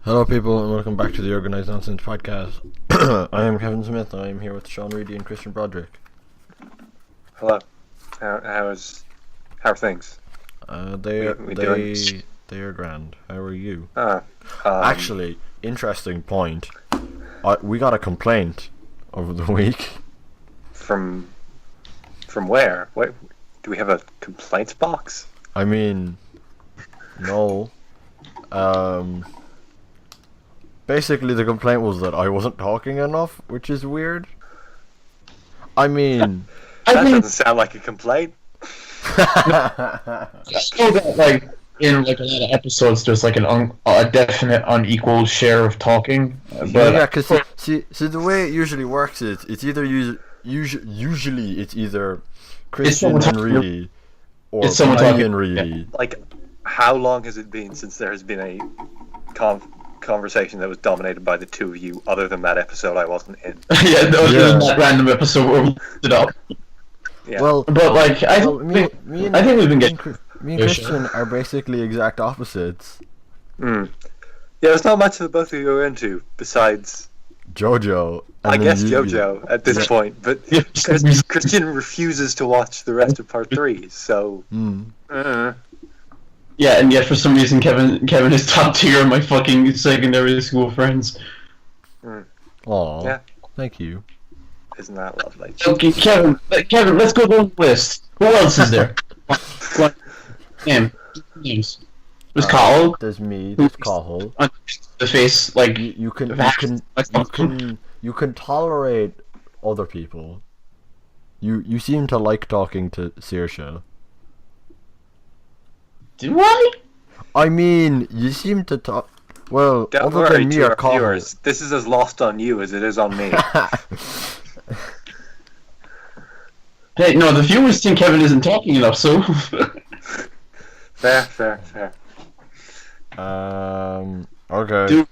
Hello people and welcome back to the Organised Nonsense podcast. I am Kevin Smith and I am here with Sean Reidy and Christian Broderick. Hello. How are things? They are grand. How are you? Actually, interesting point. We got a complaint over the week. From where? What? Do we have a complaints box? I mean, no. Basically, the complaint was that I wasn't talking enough, which is weird. I mean... That doesn't sound like a complaint. I know that, in a lot of episodes, there's a definite unequal share of talking. But yeah, because see, the way it usually works is it's either usually it's either Christian and Reidy or me and Reidy. Like, how long has it been since there has been a conversation that was dominated by the two of you, other than that episode I wasn't in? That random episode where we stood up. Yeah. Well, but I think we've been getting. Me and Christian are basically exact opposites. Yeah, there's not much that both of you are into besides JoJo. I guess JoJo at this point, but Christian refuses to watch the rest of Part 3, so. Yeah, and yet for some reason Kevin is top tier of my fucking secondary school friends. Aw, yeah. Thank you. Isn't that lovely? Okay, Kevin, let's go down the list. Who else is there? Names. There's Carl. There's me. There's Cahill. On the face, you can tolerate other people. You seem to like talking to Saoirse. Do I? I mean, you seem to talk. Well, don't other worry, than me to or our Cahill. viewers. This is as lost on you as it is on me. Hey, no, the viewers think Kevin isn't talking enough, so. Fair. Okay.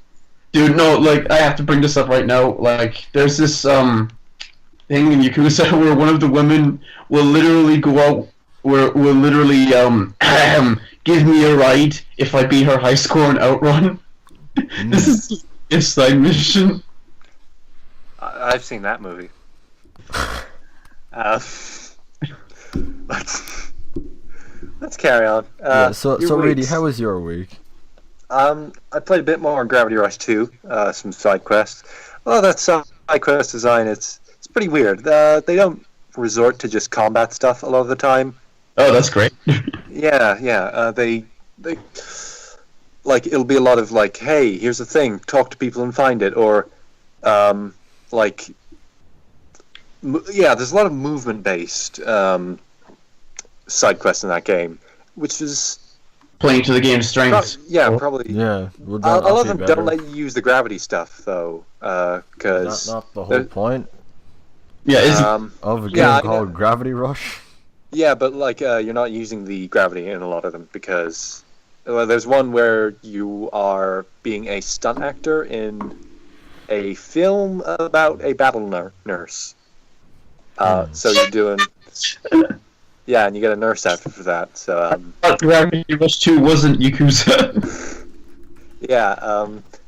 Dude, no, I have to bring this up right now. There's this thing in Yakuza where one of the women will literally go out, will literally give me a ride if I beat her high score in Outrun. This is a side mission. I've seen that movie. Let's carry on. So Reidy, how was your week? I played a bit more on Gravity Rush 2, some side quests. Well, that side quest design, it's pretty weird. They don't resort to just combat stuff a lot of the time. Oh, that's great. Yeah. They it'll be a lot of hey, here's a thing, talk to people and find it, or there's a lot of movement-based side quests in that game, which is playing to the game's strengths. Probably. Yeah, a lot of them don't let you use the gravity stuff though, because not the whole point. Yeah, of a game called Gravity Rush. Yeah, but you're not using the gravity in a lot of them because there's one where you are being a stunt actor in a film about a battle nurse. So you're doing, and you get a nurse outfit for that. So Gravity Rush 2 wasn't Yakuza.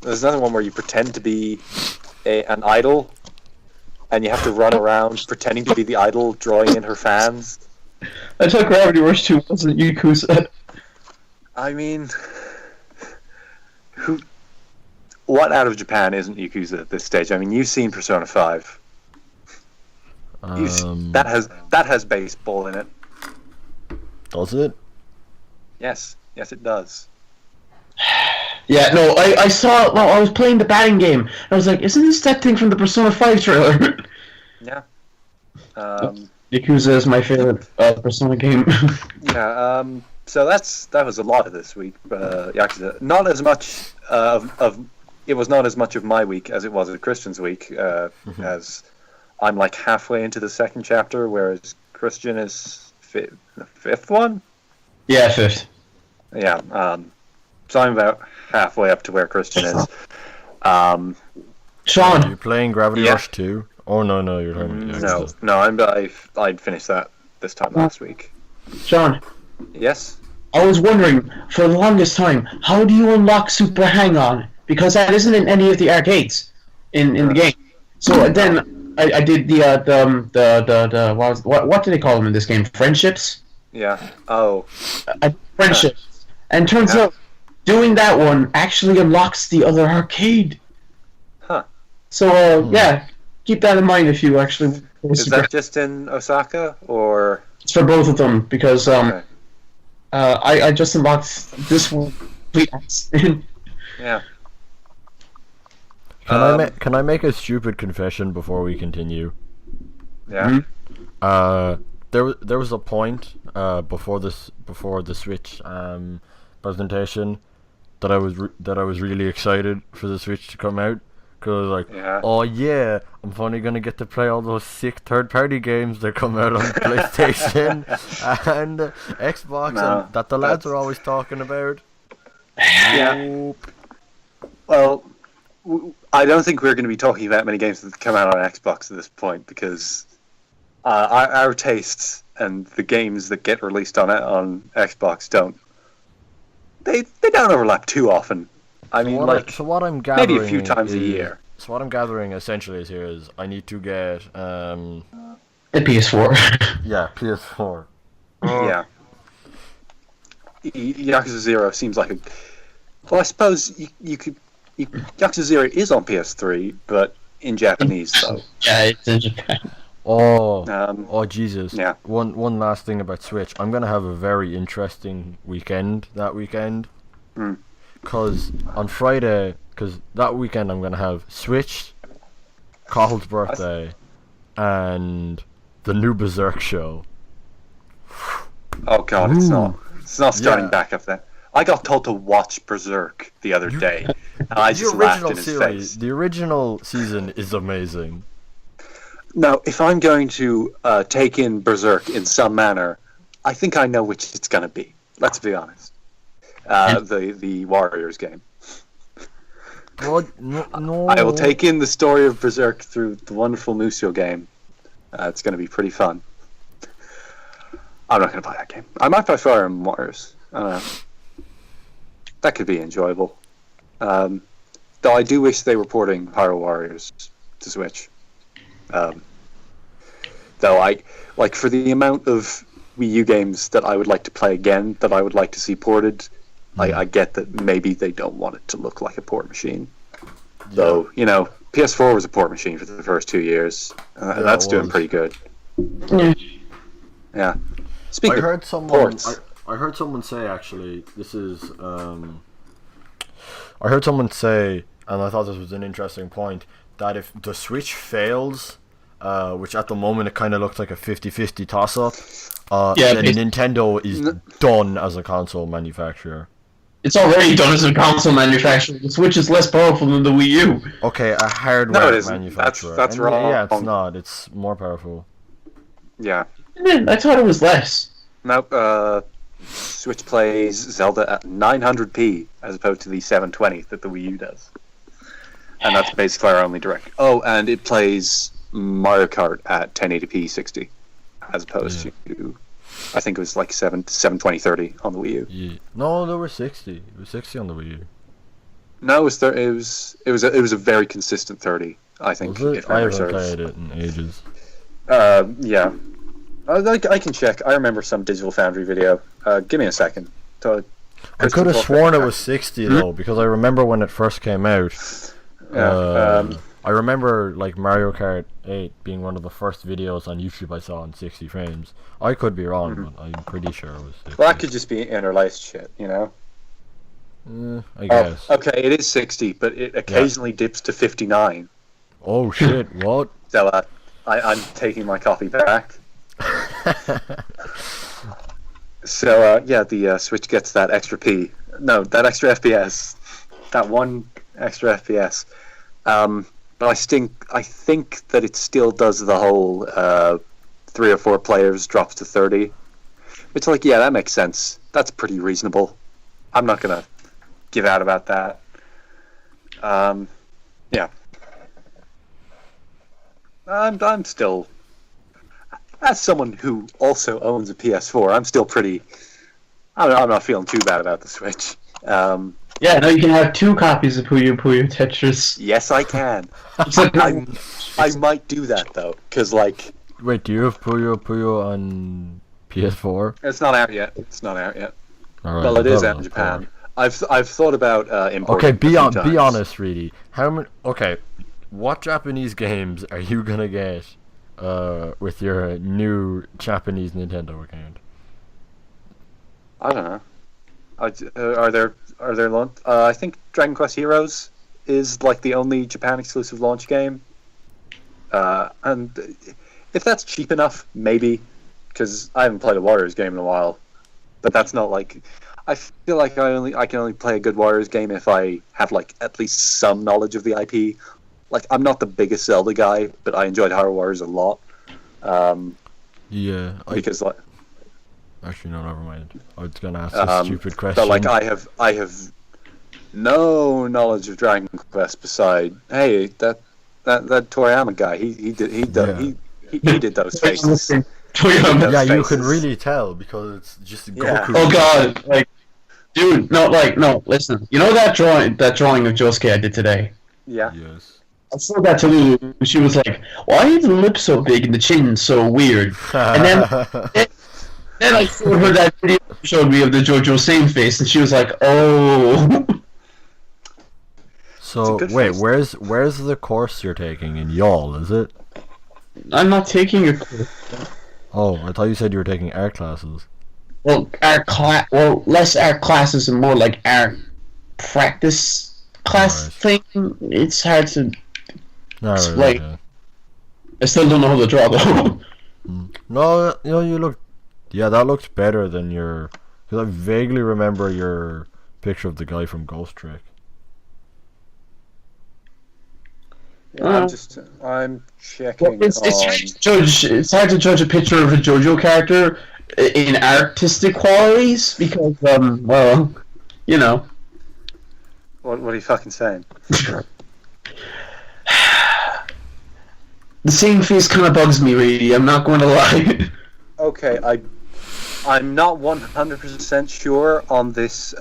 There's another one where you pretend to be an idol, and you have to run around pretending to be the idol, drawing in her fans. I thought Gravity Rush 2 wasn't Yakuza. I mean, what out of Japan isn't Yakuza at this stage? I mean, you've seen Persona 5. That has baseball in it. Does it? Yes, it does. Yeah, no, I saw. Well, I was playing the batting game. I was like, "Isn't this that thing from the Persona 5 trailer?" Yeah. Yakuza is my favorite Persona game. So that was a lot of this week. Yakuza. Not as much it was not as much of my week as it was of Christian's week, as I'm halfway into the second chapter, whereas Christian is the fifth one? Yeah, fifth. Yeah, so I'm about halfway up to where Christian is. Sean! Are you playing Gravity Rush 2? Oh, no, you're talking No, I'd finished that this time last week. Sean? Yes? I was wondering, for the longest time, how do you unlock Super Hang-On? because that isn't in any of the arcades in the game. So then I did what do they call them in this game? Friendships? Yeah. Oh. Friendships. And turns out doing that one actually unlocks the other arcade. Huh. So yeah, keep that in mind if you actually. Is that just in Osaka or? It's for both of them because I just unlocked this one. Yeah. Can I make a stupid confession before we continue? Yeah. There was a point before the Switch presentation that I was really excited for the Switch to come out, because like, oh yeah, I'm finally gonna get to play all those sick third-party games that come out on PlayStation and Xbox and that the lads are always talking about. Yeah. Nope. Well, I don't think we're going to be talking about many games that come out on Xbox at this point, because our tastes and the games that get released on Xbox don't overlap too often. I mean, what I'm gathering maybe a few times a year. So what I'm gathering essentially is I need to get a PS4. Yeah, PS4. Yeah. Yakuza 0 seems like a. Well, I suppose you could. Yakuza 0 is on PS3, but in Japanese, though. Yeah, it's in Japan. Oh Jesus! Yeah. One last thing about Switch. I'm gonna have a very interesting weekend that weekend. Cause on Friday, that weekend I'm gonna have Switch, Carl's birthday, and the new Berserk show. Oh God, it's not starting back up then. I got told to watch Berserk the other day, and I just laughed in his face. The original season is amazing. Now, if I'm going to take in Berserk in some manner, I think I know which it's going to be. Let's be honest. The Warriors game. Well, no. I will take in the story of Berserk through the wonderful Musou game. It's going to be pretty fun. I'm not going to buy that game. I might buy Fire Emblem Warriors. I don't know. That could be enjoyable. Though I do wish they were porting Hyrule Warriors to Switch. Though for the amount of Wii U games that I would like to play again, that I would like to see ported, I get that maybe they don't want it to look like a port machine. Though, PS4 was a port machine for the first 2 years. And that's doing pretty good. Yeah. Speaking of ports... I heard someone say, actually, I heard someone say, and I thought this was an interesting point, that if the Switch fails, which at the moment it kind of looks like a 50-50 toss-up, then Nintendo is done as a console manufacturer. It's already done as a console manufacturer. The Switch is less powerful than the Wii U. Okay, a hardware manufacturer. That's wrong. Yeah, it's not. It's more powerful. Yeah. I thought it was less. Nope, Switch plays Zelda at 900p as opposed to the 720 that the Wii U does. And that's basically our only direct. Oh, and it plays Mario Kart at 1080p 60 as opposed to, I think it was like 720 30 on the Wii U. Yeah. No, there were 60. It was 60 on the Wii U. No, it was a very consistent 30, I think. If I haven't played it in ages. Yeah. I can check. I remember some Digital Foundry video. Give me a second. I could have sworn it was 60 though, because I remember when it first came out. I remember like Mario Kart 8 being one of the first videos on YouTube I saw in 60 frames. I could be wrong, but I'm pretty sure it was 60. Well, that could just be interlaced shit, I guess. Okay, it is 60, but it occasionally dips to 59. Oh shit! What? So I'm taking my copy back. So the Switch gets that extra that extra FPS, that one extra FPS. But I think that it still does the whole 3 or 4 players drops to 30. It's like, yeah, that makes sense. That's pretty reasonable. I'm not gonna give out about that. Yeah. I'm still, as someone who also owns a PS4, I'm still pretty. I'm not feeling too bad about the Switch. Yeah, no, you can have 2 copies of Puyo Puyo Tetris. Yes, I can. Except I might do that though, because like Wait, do you have Puyo Puyo on PS4? it's not out yet. It's not out yet. Alright, Well, it I is thought out in was Japan. I've thought about importing. Okay, it a few be times. honest, Reidy. How many? Okay, what Japanese games are you gonna get with your new Japanese Nintendo account? I don't know. Are there launch? I think Dragon Quest Heroes is like the only Japan exclusive launch game. And if that's cheap enough, maybe, because I haven't played a Warriors game in a while. But that's not like. I feel like I can only play a good Warriors game if I have like at least some knowledge of the IP. Like I'm not the biggest Zelda guy, but I enjoyed Hyrule Warriors a lot. Yeah, Because like. actually no, never mind. I was gonna ask this stupid question. But like I have no knowledge of Dragon Quest beside that Toriyama guy. He did those faces. yeah, you faces. can really tell because it's just Yeah. Goku. Oh god, like, dude, no, listen. You know that drawing of Josuke I did today? Yeah. Yes. I showed that to Lulu, and she was like, why is the lip so big and the chin so weird? And then I showed her that video you showed me of the JoJo same face, and she was like, oh. So It's a good wait, face. where's the course you're taking in y'all? Is it? I'm not taking a course. Oh, I thought you said you were taking art classes. Well, less art classes and more like art practice class thing. It's hard to Alright, explain. okay. I still don't know how to draw though. No, you look. Yeah, that looks better than your. Because I vaguely remember your picture of the guy from Ghost Trick. I'm checking. It's hard to judge. It's hard to judge a picture of a JoJo character in artistic qualities because, well, you know. What are you fucking saying? The same face kind of bugs me, really. I'm not going to lie. Okay, I'm not 100% sure on this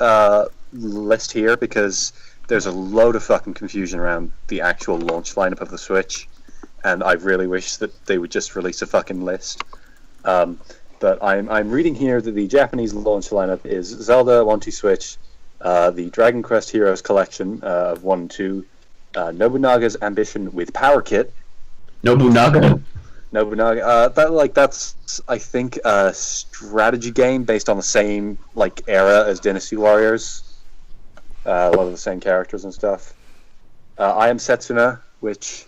list here because there's a load of fucking confusion around the actual launch lineup of the Switch, and I really wish that they would just release a fucking list. But I'm reading here that the Japanese launch lineup is Zelda 1-2 Switch, the Dragon Quest Heroes collection of 1 and 2, Nobunaga's Ambition with Power Kit. Nobunaga. That's I think a strategy game based on the same like era as Dynasty Warriors. A lot of the same characters and stuff. I Am Setsuna, which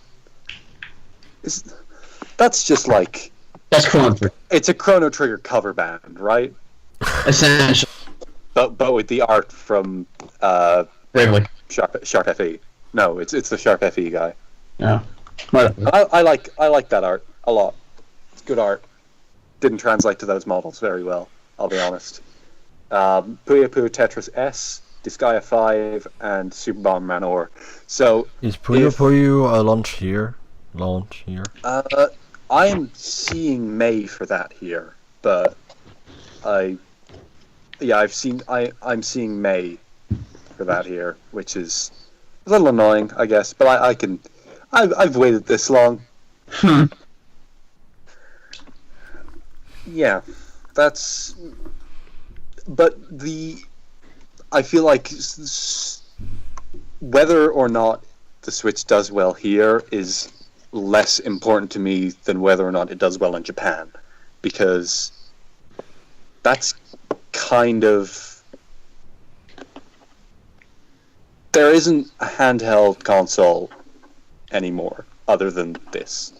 that's just like That's Chrono Trigger. it's a Chrono Trigger cover band, right? Essential. But with the art from Bravely. Sharp FE. No, it's the Sharp FE guy. Yeah. Whatever. I like that art a lot. It's good art. Didn't translate to those models very well, I'll be honest. Puyo Puyo Tetris S, Disgaea 5, and Super Bomberman Or. So Is Puyo Puyo a launch here? I'm seeing May for that here, but I'm seeing May for that here, which is a little annoying, I guess. But I've waited this long. Yeah, that's. But I feel like whether or not the Switch does well here is less important to me than whether or not it does well in Japan, because that's kind of. There isn't a handheld console anymore other than this.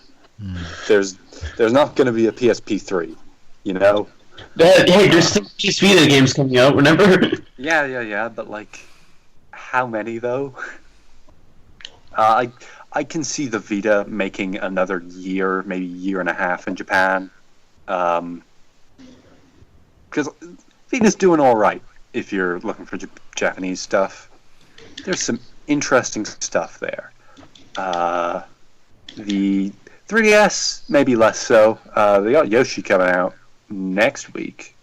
There's not going to be a PSP3, you know? Hey, there's still PS Vita games coming out, remember? Yeah, but like, how many though? I can see the Vita making another year, maybe year and a half in Japan. Because Vita's doing all right if you're looking for Japanese stuff. There's some interesting stuff there. The 3DS, maybe less so. They got Yoshi coming out next week.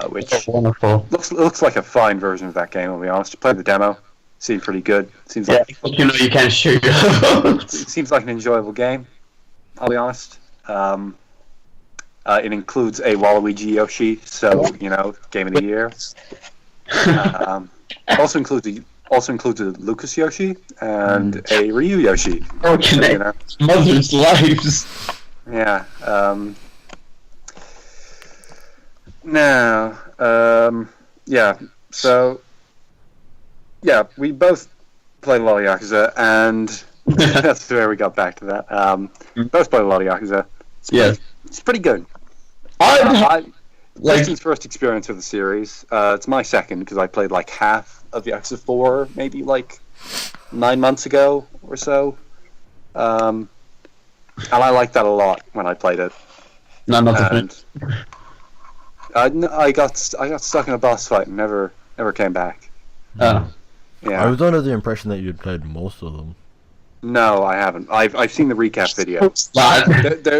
which Wonderful. looks like a fine version of that game. I'll be honest. Played the demo. Seemed pretty good. Seems Yeah, like you can't share your it seems like an enjoyable game. I'll be honest. It includes a Waluigi Yoshi, so game of the year. Also includes a Lucas Yoshi and a Ryu Yoshi. Oh, mother's lives. Yeah. Yeah. So, yeah, we both played a lot of Yakuza, and that's where we got back to that. Both played a lot of Yakuza. It's pretty good. Justin's first experience with the series. It's my second because I played like half of Yakuza 4, maybe like 9 months ago or so. And I liked that a lot when I played it. I got stuck in a boss fight and never came back. Oh. Yeah. I was under the impression that you'd played most of them. No, I haven't. I've seen the recap video.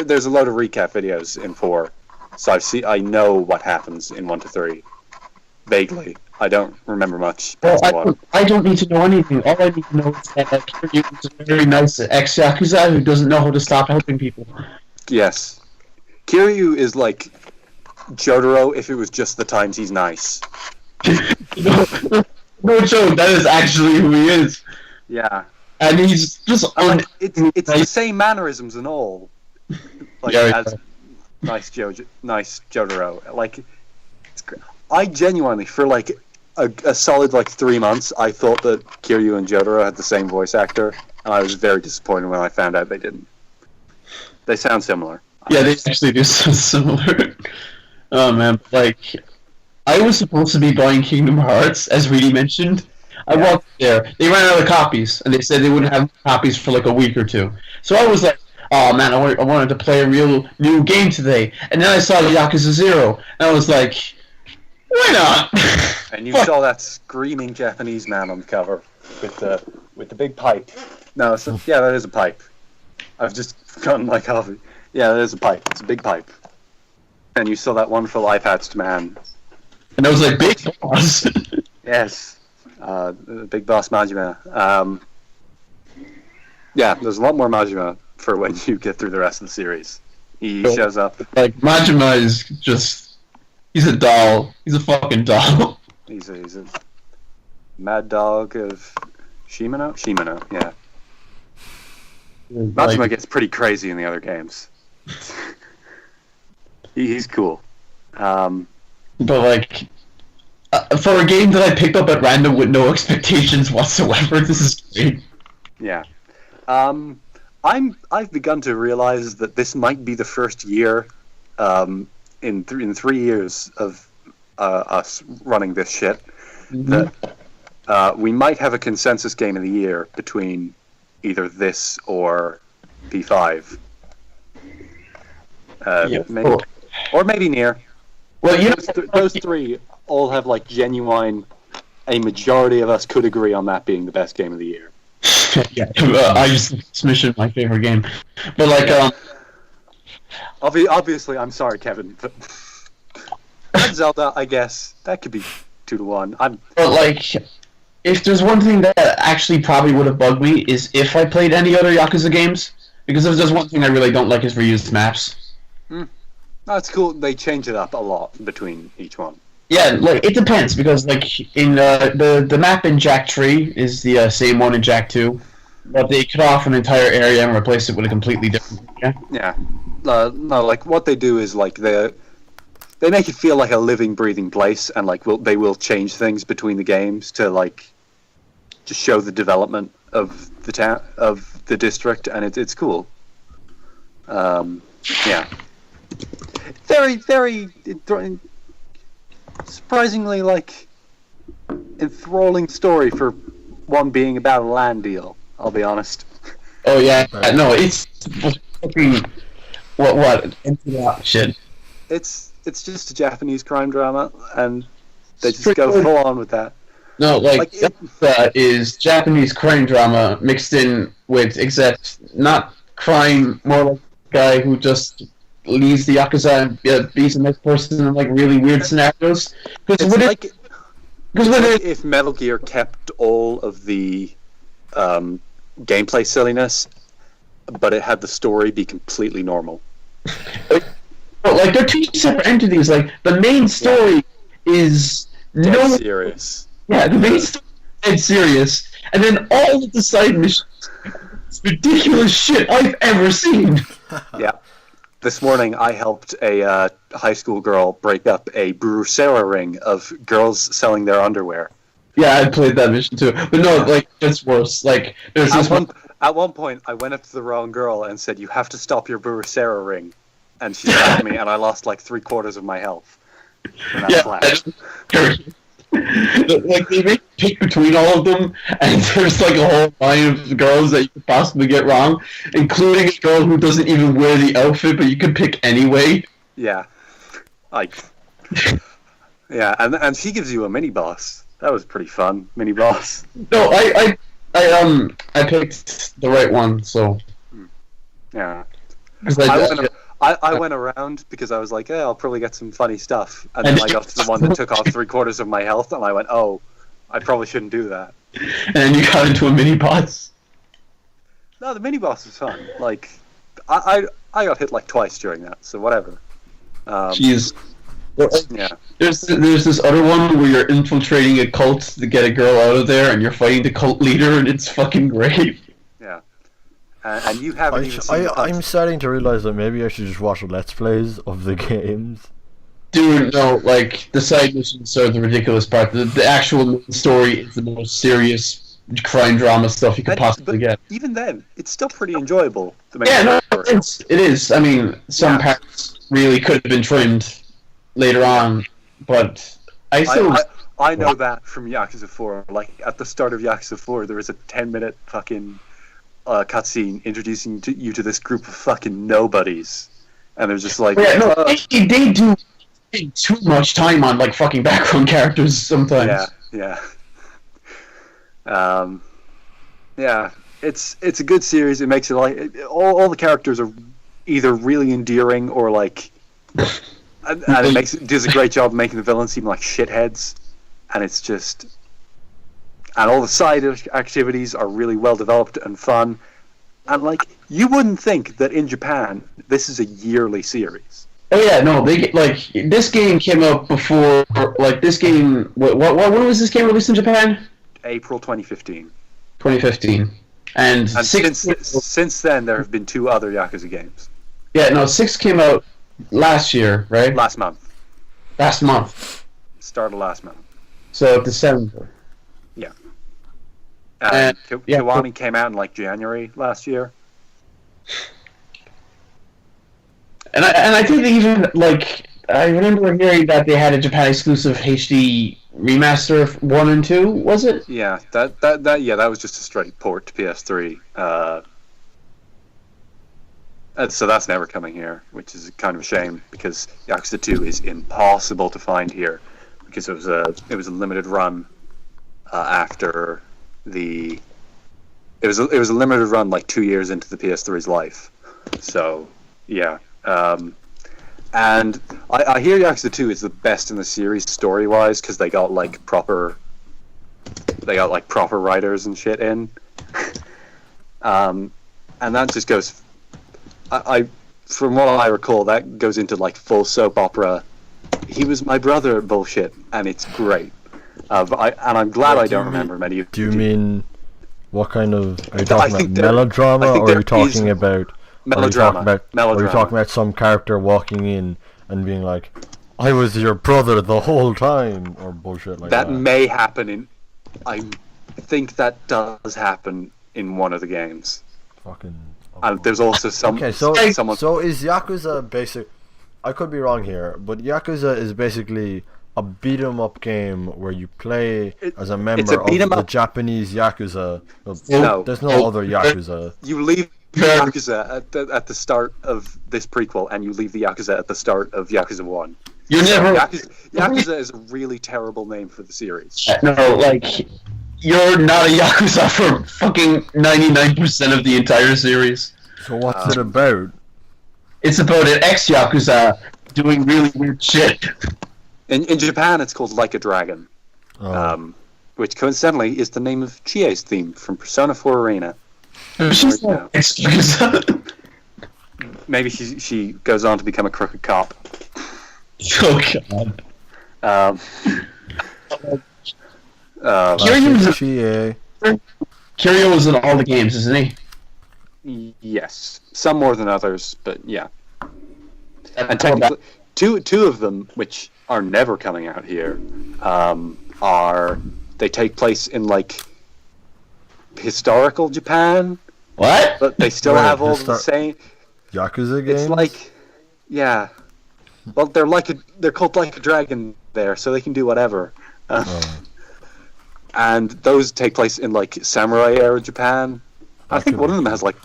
There's a load of recap videos in 4, so I know what happens in 1 to 3. Vaguely. I don't remember much. Well, I don't need to know anything. All I need to know is that Kiryu is a very nice ex-Yakuza who doesn't know how to stop helping people. Yes. Kiryu is like Jotaro if it was just the times he's nice. No joke, that is actually who he is. Yeah. And he's just it's the same mannerisms and all. Like as nice Jotaro. Like I genuinely for like a solid like 3 months I thought that Kiryu and Jotaro had the same voice actor, and I was very disappointed when I found out they didn't. They sound similar. Yeah, they actually do sound similar. Oh man, like I was supposed to be buying Kingdom Hearts, as Reidy mentioned. I walked there. They ran out of copies, and they said they wouldn't have copies for like a week or two. So I was like, oh man, I wanted to play a real new game today. And then I saw Yakuza 0, and I was like, why not? And you saw that screaming Japanese man on the cover with the big pipe. No, yeah, that is a pipe. I've just gotten my coffee. Yeah, that is a pipe. It's a big pipe. And you saw that wonderful eye-patched man. And I was like, big boss. Yes. The big boss Majima. Yeah, there's a lot more Majima for when you get through the rest of the series. He shows up. Like, Majima is just... He's a doll. He's a fucking doll. He's a mad dog of Shimano? Shimano, yeah. Majima gets pretty crazy in the other games. He's cool. But like, for a game that I picked up at random with no expectations whatsoever, this is great. Yeah. I've begun to realize that this might be the first year, in 3 years of us running this shit, that we might have a consensus game of the year between either this or P5. Maybe, or maybe near. Well, you those three all have like genuine. A majority of us could agree on that being the best game of the year. Yeah, I just mentioned my favorite game, but like obviously, I'm sorry, Kevin, but Zelda, I guess that could be 2-1. But like, if there's one thing that actually probably would have bugged me is if I played any other Yakuza games, because if there's one thing I really don't like is reused maps. That's cool. They change it up a lot between each one. Yeah, like it depends because like in the map in Jak 3 is the same one in Jak 2, but they cut off an entire area and replace it with a completely different area. Yeah. No, like what they do is like they make it feel like a living, breathing place, and like they will change things between the games to like just show the development of the town of the district, and it's cool. Yeah. Very, very surprisingly like enthralling story for one being about a land deal. I'll be honest. Oh yeah, no, it's fucking what shit. It's just a Japanese crime drama, and they just go full on with that. No, like is Japanese crime drama mixed in with except not crime, more like a guy who just leaves the Yakuza and beats the next person in like really weird scenarios. Because if Metal Gear kept all of the gameplay silliness, but it had the story be completely normal. Like they're two separate entities. Like the main story is Dead serious. Yeah, the main story is dead serious, and then all of the side missions, ridiculous shit I've ever seen. Yeah. This morning, I helped a high school girl break up a Brucera ring of girls selling their underwear. Yeah, I played that mission too, but no, like it's worse. Like there's this one. At one point, I went up to the wrong girl and said, "You have to stop your Brucera ring," and she stabbed me, and I lost like 3/4 of my health. And that's flat. Like they make you pick between all of them, and there's like a whole line of girls that you could possibly get wrong, including a girl who doesn't even wear the outfit, but you could pick anyway. Yeah, like, yeah, and she gives you a mini boss. That was pretty fun, mini boss. No, I picked the right one, so yeah. I went around because I was like, yeah, I'll probably get some funny stuff. And then I got to the one that took off 3/4 of my health, and I went, oh, I probably shouldn't do that. And you got into a mini boss. No, the mini boss was fun. Like, I got hit like twice during that, so whatever. Jeez. Yeah. There's this other one where you're infiltrating a cult to get a girl out of there, and you're fighting the cult leader, and it's fucking great. Yeah. And you haven't even seen I'm starting to realize that maybe I should just watch Let's Plays of the games. Dude, no, like, the side missions are the ridiculous part. The actual main story is the most serious crime drama stuff you could possibly get. Even then, it's still pretty enjoyable. It is. I mean, some parts really could have been trimmed later on, but I know that from Yakuza 4. Like, at the start of Yakuza 4, there was a 10-minute fucking cutscene introducing you to this group of fucking nobodies, and they're just like, they do too much time on like fucking background characters sometimes. Yeah. It's a good series. It makes it like all the characters are either really endearing or like, and it does a great job of making the villains seem like shitheads, and it's just. And all the side activities are really well developed and fun. And, like, you wouldn't think that in Japan, this is a yearly series. Oh, yeah, no, this game came out before, like, this game, when was this game released in Japan? April 2015. 2015. And since then, there have been 2 other Yakuza games. Yeah, no, 6 came out last year, right? Last month. Start of last month. So, December. Yeah. And Kiwami came out in like January last year. And I think they even like I remember hearing that they had a Japan exclusive HD remaster of 1 and 2, was it? Yeah, that was just a straight port to PS3. So that's never coming here, which is kind of a shame because Yakuza 2 is impossible to find here because it was a limited run after the. It was a limited run like 2 years into the PS3's life, so yeah. And I hear Yakuza 2 is the best in the series story-wise because they got like proper writers and shit in. And that just goes. From what I recall, that goes into like full soap opera. He was my brother bullshit, and it's great. I'm glad I don't remember many of. Do you mean what kind of? Are you talking about melodrama, or are you talking about? Melodrama. Are you talking about some character walking in and being like, "I was your brother the whole time," or bullshit like that? That may happen in. I think that does happen in one of the games. Fucking. There's also some. Okay, so is Yakuza basic? I could be wrong here, but Yakuza is basically a beat 'em up game where you play as a member of the Japanese Yakuza. No, there's no other Yakuza. You leave Yakuza at the start of this prequel, and you leave the Yakuza at the start of Yakuza 1. Yakuza is a really terrible name for the series. No, like, you're not a Yakuza for fucking 99% of the entire series. So what's it about? It's about an ex-Yakuza doing really weird shit. In Japan, it's called Like a Dragon, which coincidentally is the name of Chie's theme from Persona 4 Arena. She's not ex-Yakuza. Maybe she goes on to become a crooked cop. Oh god. Kiryu was in all the games, isn't he? Yes, some more than others, but yeah. And technically, two of them, which are never coming out here, they take place in like historical Japan. What? But they still have all the same Yakuza games. It's like, yeah. Well, they're called Like a Dragon there, so they can do whatever. And those take place in like samurai era Japan. I think one of them has like,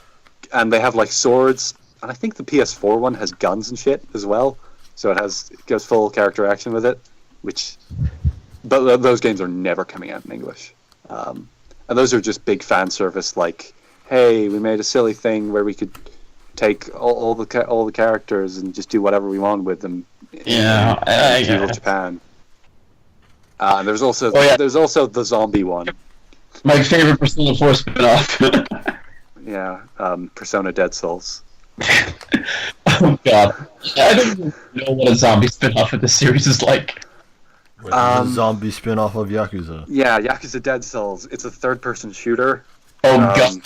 and they have like swords, and I think the PS4 one has guns and shit as well. So it goes full character action with it, but those games are never coming out in English. And those are just big fan service, like, hey, we made a silly thing where we could take all the characters and just do whatever we want with them. Yeah, in feudal Japan. And there's also the zombie one. My favorite Persona 4 spin-off. Yeah, Persona Dead Souls. Oh god. I don't even know what a zombie spin-off of this series is like. Wait, a zombie spin-off of Yakuza. Yeah, Yakuza Dead Souls. It's a third-person shooter. Oh god.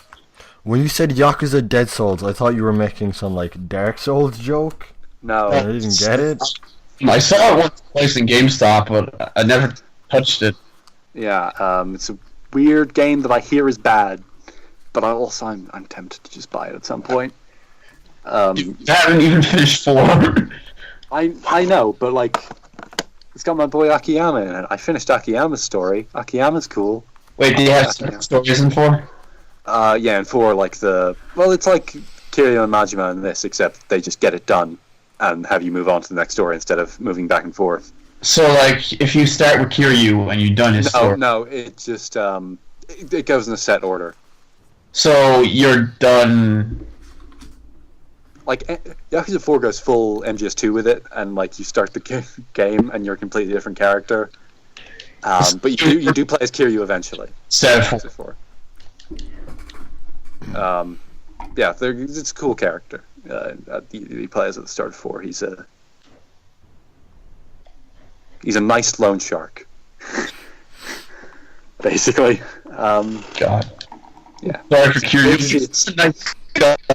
When you said Yakuza Dead Souls, I thought you were making some like Dark Souls joke. No. I didn't get it. I saw it once twice in GameStop, but I never touched it. Yeah, it's a weird game that I hear is bad, but I'm tempted to just buy it at some point. I haven't even finished 4. I know, but like, it's got my boy Akiyama in it. I finished Akiyama's story. Akiyama's cool. Wait, do you have stories in 4? Yeah, and 4 like it's like Kiryu and Majima in this, except they just get it done and have you move on to the next story instead of moving back and forth. So, like, if you start with Kiryu and you've done his story... No, it just, it goes in a set order. So, you're done... Like, Yakuza 4 goes full MGS2 with it, and, like, you start the game and you're a completely different character. But you do play as Kiryu eventually. Yakuza 4. Yeah, it's a cool character. He plays at the start of 4. He's a nice loan shark, basically. God. Yeah. Sorry for Kiryu. He's a nice guy. I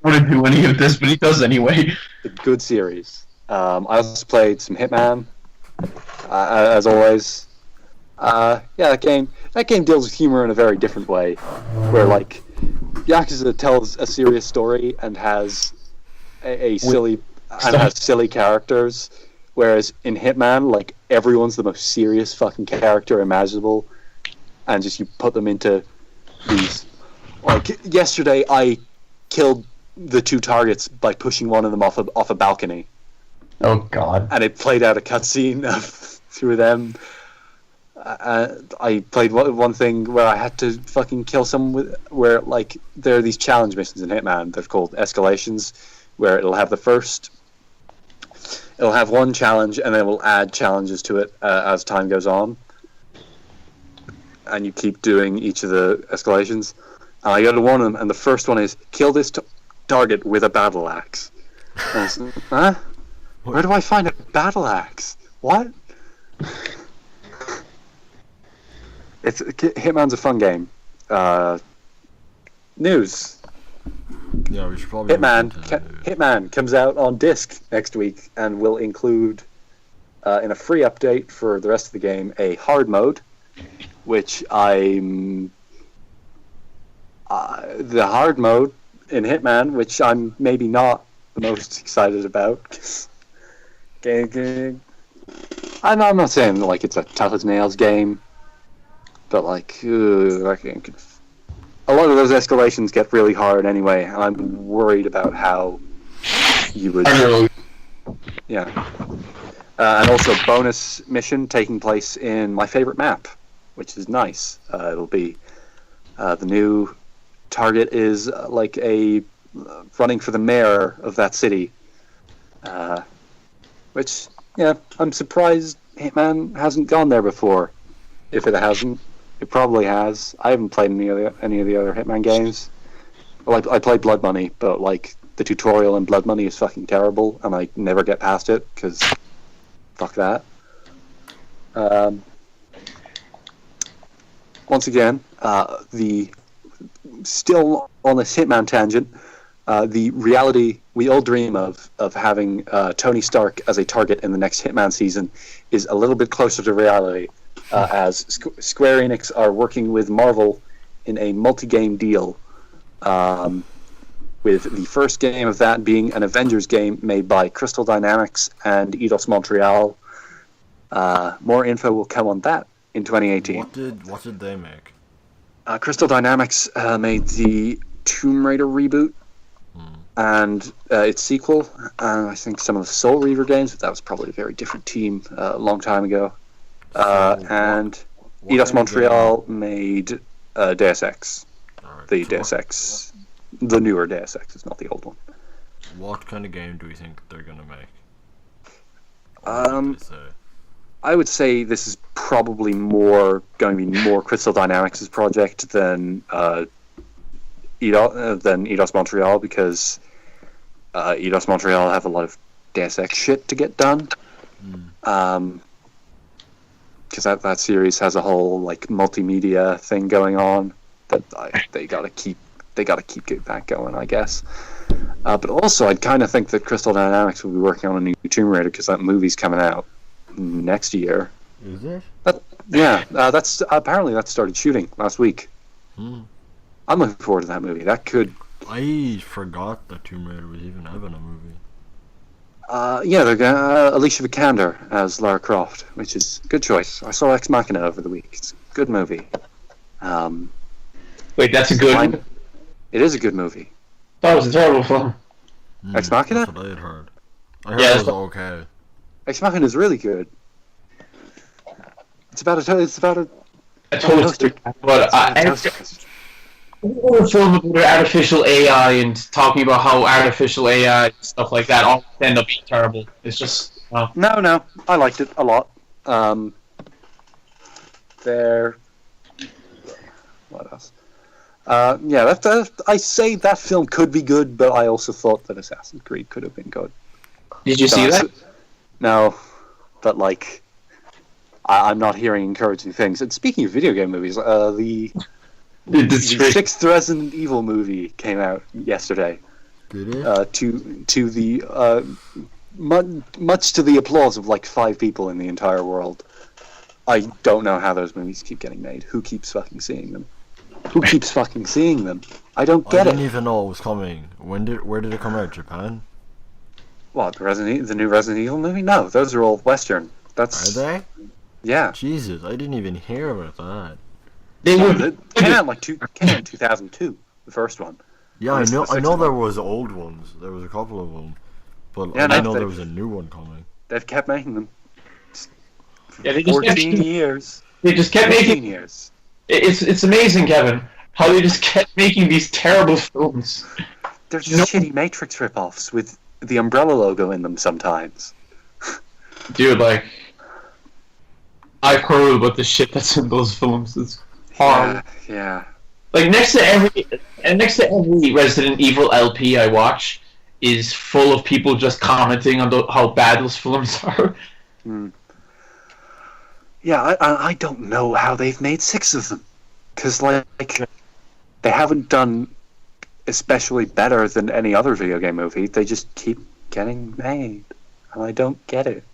wouldn't do any of this, but he does anyway. A good series. I also played some Hitman, as always. Yeah, that game deals with humor in a very different way, where like Yakuza tells a serious story and has silly characters, whereas in Hitman, like, everyone's the most serious fucking character imaginable, and just you put them into these. Like, yesterday I killed the 2 targets by pushing one of them off a balcony. Oh god. And it played out a cutscene through them. I played one thing where I had to fucking kill someone where, like, there are these challenge missions in Hitman. They're called escalations, where it'll have one challenge and then we'll add challenges to it as time goes on. And you keep doing each of the escalations. And I go to one of them, and the first one is, kill this target with a battle axe. And I was, huh? Where do I find a battle axe? What? Hitman's a fun game. News. Yeah, we should probably. Hitman comes out on disc next week and will include, in a free update for the rest of the game, a hard mode, which I'm. The hard mode in Hitman, which I'm maybe not the most excited about. I'm not saying like it's a tough as nails game, but like that game could. A lot of those escalations get really hard anyway, and I'm worried about how you would. Yeah. And also bonus mission taking place in my favorite map, which is nice. It'll be the new target is like a running for the mayor of that city. Which, yeah, I'm surprised Hitman hasn't gone there before. If it hasn't, it probably has. I haven't played any of the other Hitman games. Well, I played Blood Money, but like the tutorial in Blood Money is fucking terrible, and I never get past it because fuck that. Once again, still on this Hitman tangent, the reality we all dream of having Tony Stark as a target in the next Hitman season is a little bit closer to reality, as Square Enix are working with Marvel in a multi-game deal, with the first game of that being an Avengers game made by Crystal Dynamics and Eidos Montreal. More info will come on that in 2018. What did they make? Crystal Dynamics made the Tomb Raider reboot and its sequel, and I think some of the Soul Reaver games, but that was probably a very different team a long time ago. And Eidos Montreal made Deus Ex. Alright, The so Deus Ex. The newer Deus Ex, it's not the old one. What kind of game do you think they're gonna make? I would say this is probably going to be more Crystal Dynamics' project than Eidos Montreal, because Eidos Montreal have a lot of Deus Ex shit to get done. Because that series has a whole like multimedia thing going on that they gotta keep that going, I guess. But also, I'd kind of think that Crystal Dynamics will be working on a new Tomb Raider because that movie's coming out next year. Is it? That's apparently that started shooting last week. I'm looking forward to that movie. That could. I forgot that Tomb Raider was even having a movie. They're gonna Alicia Vikander as Lara Croft, which is a good choice. I saw Ex Machina over the week. It's a good movie. Wait, that's a good one? It is a good movie. That was a terrible film. Ex Machina? That's what I had heard. I heard it was okay. Ex Machina is really good. It's about a toaster. But a film about artificial AI and talking about how artificial AI and stuff like that all end up being terrible. It's just No, I liked it a lot. What else? I say that film could be good, but I also thought that Assassin's Creed could have been good. Did you see that? No, but like, I'm not hearing encouraging things. And speaking of video game movies, the sixth Resident Evil movie came out yesterday. Did it? To the much to the applause of like 5 people in the entire world. I don't know how those movies keep getting made. Who keeps fucking seeing them? I don't get it. I didn't even know it was coming. Where did it come out? Japan? What, the new Resident Evil movie? No, those are all Western. Are they? Yeah. Jesus, I didn't even hear about that. It came out in 2002, the first one. Yeah, I know there was old ones. There was a couple of them. But Yeah, I didn't know there was a new one coming. They've kept making them. Yeah, they just 14 years. They just kept 14 making. years. It's amazing, Kevin, how they just kept making these terrible films. There's shitty Matrix ripoffs with the Umbrella logo in them sometimes. Dude, like, I've heard about the shit that's in those films. It's horrible. Yeah. Like next to every Resident Evil LP I watch is full of people just commenting on how bad those films are. Yeah, I don't know how they've made 6 of them. Because, like, they haven't done especially better than any other video game movie. They just keep getting made. And I don't get it.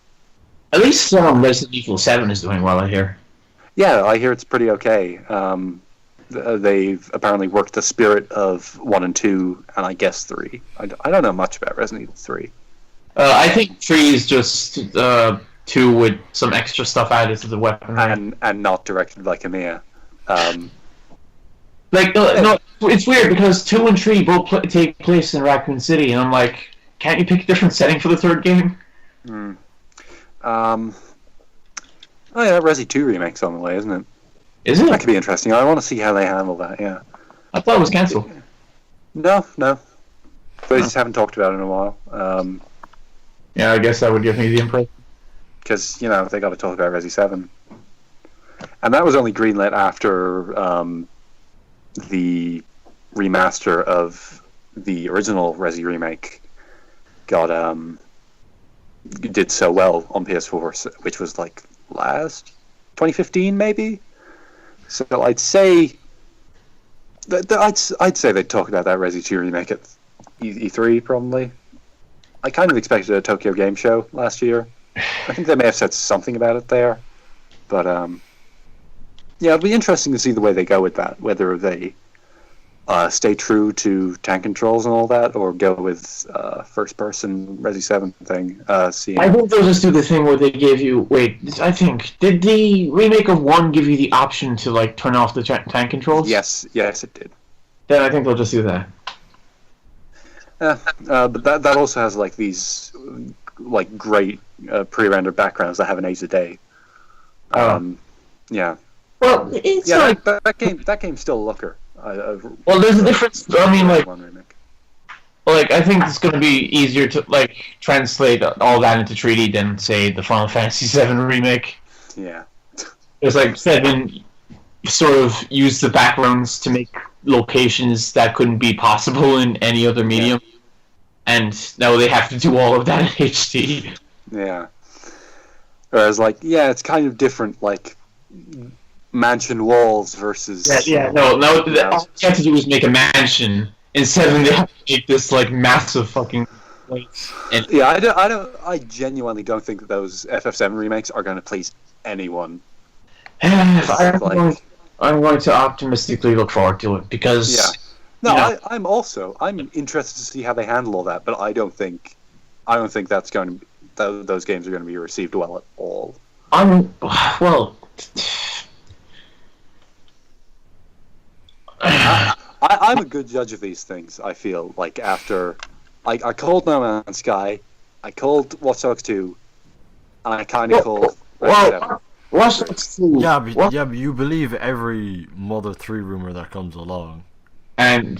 At least Resident Evil 7 is doing well, I hear. Yeah, I hear it's pretty okay. They've apparently worked the spirit of 1 and 2, and I guess 3. I don't know much about Resident Evil 3. I think 3 is just 2 with some extra stuff added to the weapon. And not directed by Kamiya. No, it's weird because 2 and 3 both take place in Raccoon City, and I'm like, can't you pick a different setting for the third game? Oh yeah, Resi 2 remake's on the way, isn't it? Is it? That could be interesting. I want to see how they handle that, yeah. I thought it was cancelled. No. They just haven't talked about it in a while. Yeah, I guess that would give me the impression. Because, they got to talk about Resi 7. And that was only greenlit after the remaster of the original Resi remake did so well on PS4, which was like last 2015 maybe. So I'd say I'd say they'd talk about that Resi 2 remake at E3 probably. I kind of expected a Tokyo Game Show last year. I think they may have said something about it there, but it'll be interesting to see the way they go with that. Whether they stay true to tank controls and all that, or go with first-person Resi 7 thing. I think they'll just do the thing where they give you... Wait, I think... Did the remake of 1 give you the option to, like, turn off the tank controls? Yes, it did. Then I think they'll just do that. But that also has, like, these, like, great pre-rendered backgrounds that have an 8 a day. Yeah. Well, it's like... That game's still a looker. Well, there's a difference. I mean, like, I think it's going to be easier to like translate all that into 3D than say the Final Fantasy VII remake. Yeah, it's like 7 sort of used the backgrounds to make locations that couldn't be possible in any other medium, and now they have to do all of that in HD. Yeah. Whereas, like, it's kind of different, like. Mansion walls versus all you have to do is make a mansion. Instead of they have to make this like massive fucking place. I genuinely don't think that those FF7 remakes are going to please anyone. I'm going to optimistically look forward to it because I'm interested to see how they handle all that, but I don't think that's going to those games are going to be received well at all. I'm a good judge of these things. I feel like after I called No Man's Sky, I called Watch Dogs 2, and I kind of called. Watch Dogs 2. But you believe every Mother 3 rumor that comes along. And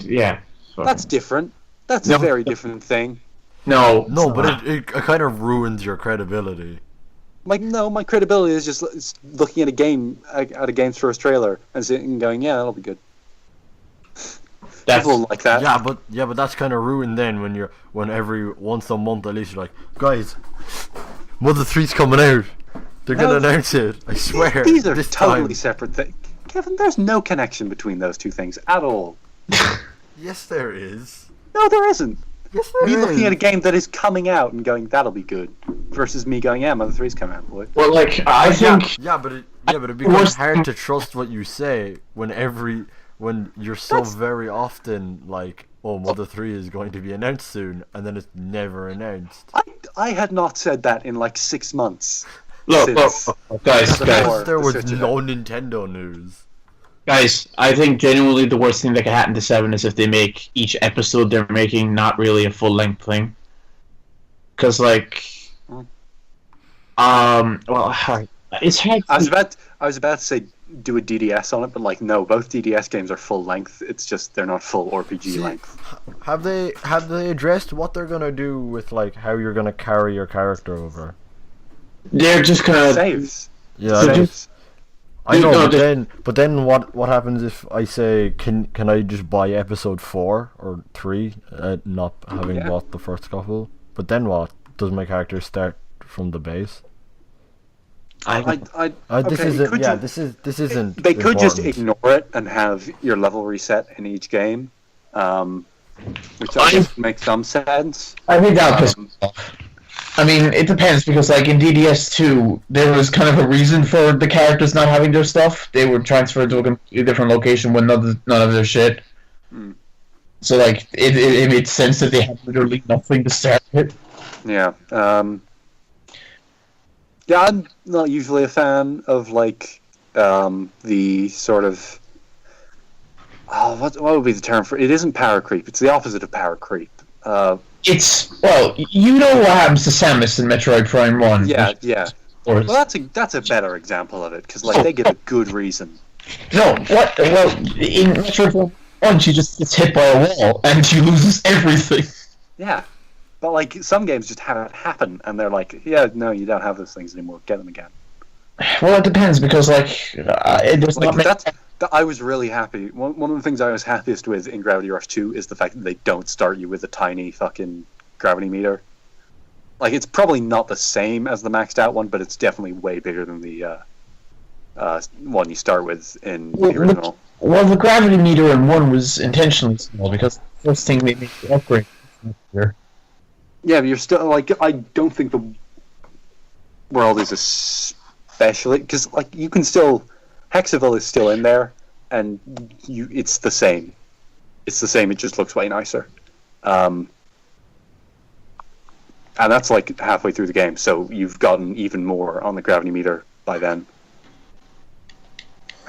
that's different. That's a very different thing. No, but it kind of ruins your credibility. Like, no, my credibility is just looking at a game's first trailer and sitting and going, yeah, that'll be good. People like that. Yeah, but that's kind of ruined then when every once a month at least you're like, guys, Mother 3's coming out. They're gonna announce it. I swear. These are totally separate things. Kevin, there's no connection between those two things at all. Yes, there is. No, there isn't. Yes, there is. Me looking at a game that is coming out and going, that'll be good, versus me going, yeah, Mother 3's coming out, boy. Well, like, I think... But it becomes hard to trust what you say when you're so very often like, oh, Mother 3 is going to be announced soon, and then it's never announced. I had not said that in like 6 months. Look, guys. There was no Nintendo news. Guys, I think genuinely the worst thing that could happen to 7 is if they make each episode they're making not really a full-length thing. Because, like... it's hard... I was about to say do a DDS on it, but like no, both DDS games are full length. It's just they're not full RPG length. Have they addressed what they're gonna do with like how you're gonna carry your character over? They're just gonna saves. Yeah, saves. I know, but then what happens if I say can I just buy episode 4 or 3, not having bought the first couple? But then what? Does my character start from the base? This isn't. They could just ignore it and have your level reset in each game, which I guess would make some sense. I think that would piss me off. I mean, it depends because, like in DDS2, there was kind of a reason for the characters not having their stuff. They were transferred to a completely different location with none of their shit. So, like, it made sense that they had literally nothing to start with. Yeah. Yeah, I'm not usually a fan of, like, the sort of... what would be the term for it? It isn't power creep. It's the opposite of power creep. You know what happens to Samus in Metroid Prime 1. Yeah. Well, that's a better example of it, because, like, they give a good reason. No, what? Well, in Metroid Prime 1, she just gets hit by a wall, and she loses everything. Yeah. But, like, some games just have it happen, and they're like, yeah, no, you don't have those things anymore. Get them again. Well, it depends because there's Like, not many. I was really happy. One of the things I was happiest with in Gravity Rush 2 is the fact that they don't start you with a tiny fucking gravity meter. Like, it's probably not the same as the maxed out one, but it's definitely way bigger than the one you start with in the original. Well, the gravity meter in 1 was intentionally small because the first thing they made the upgrade. Here. Yeah, but you're still, like, I don't think the world is especially... Because, like, you can still... Hexaville is still in there, and it's the same. It's the same, it just looks way nicer. And that's, like, halfway through the game, so you've gotten even more on the gravity meter by then.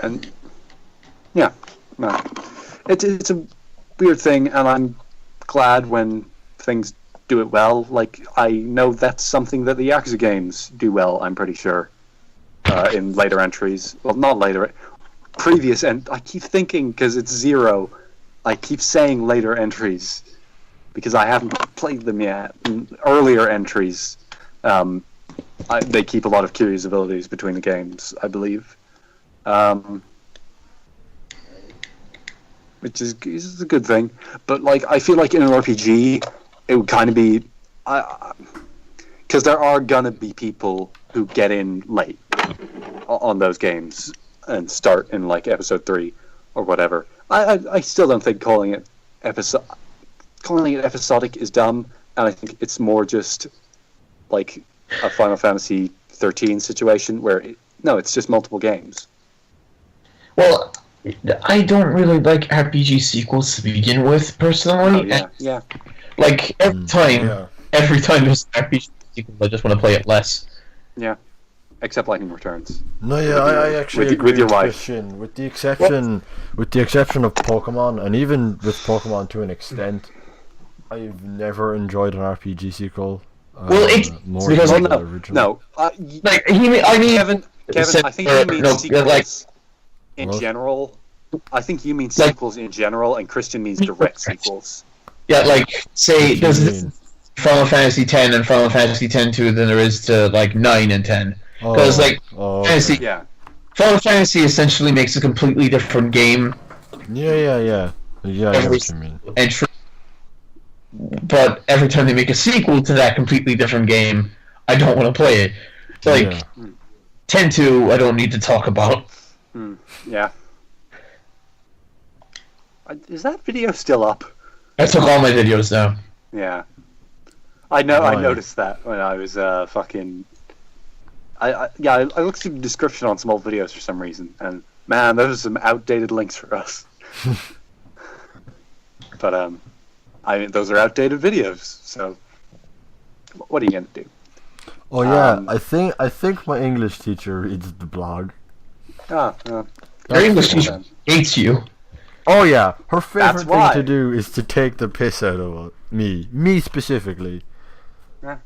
And, yeah. No. It's a weird thing, and I'm glad when things do it well. Like, I know that's something that the Yakuza games do well, I'm pretty sure. In later entries. Well, not later. Previous, and I keep thinking, because it's 0, I keep saying later entries, because I haven't played them yet. In earlier entries, they keep a lot of curious abilities between the games, I believe. Which is a good thing. But, like, I feel like in an RPG, it would kind of be... Because there are gonna be people who get in late on those games and start in, like, episode 3 or whatever. I still don't think calling it episodic is dumb, and I think it's more just like a Final Fantasy 13 situation where it's just multiple games. Well, I don't really like RPG sequels to begin with, personally. Oh, yeah. Like, every time there's an RPG sequel, I just want to play it less. Yeah. Except Lightning Returns. No, yeah, I actually agree with your wife. Christian. With the exception of Pokemon, and even with Pokemon to an extent, I've never enjoyed an RPG sequel. More because than the original. I mean, Kevin, I think you mean sequels in general. I think you mean sequels in general, and Christian means direct sequels. Yeah, like, say, there's this Final Fantasy X and Final Fantasy X-2 than there is to, like, 9 and 10. Because, Final Fantasy essentially makes a completely different game. Yeah, I know what you mean. But every time they make a sequel to that completely different game, I don't want to play it. Like, 10-2, I don't need to talk about. Yeah. Is that video still up? I took all my videos down. Yeah. I know. I noticed that when I was fucking... I looked through the description on some old videos for some reason, and man, those are some outdated links for us. But those are outdated videos. So, what are you gonna do? Oh yeah, I think my English teacher reads the blog. Your English teacher hates you. Oh yeah, her favorite thing to do is to take the piss out of me specifically. Yeah.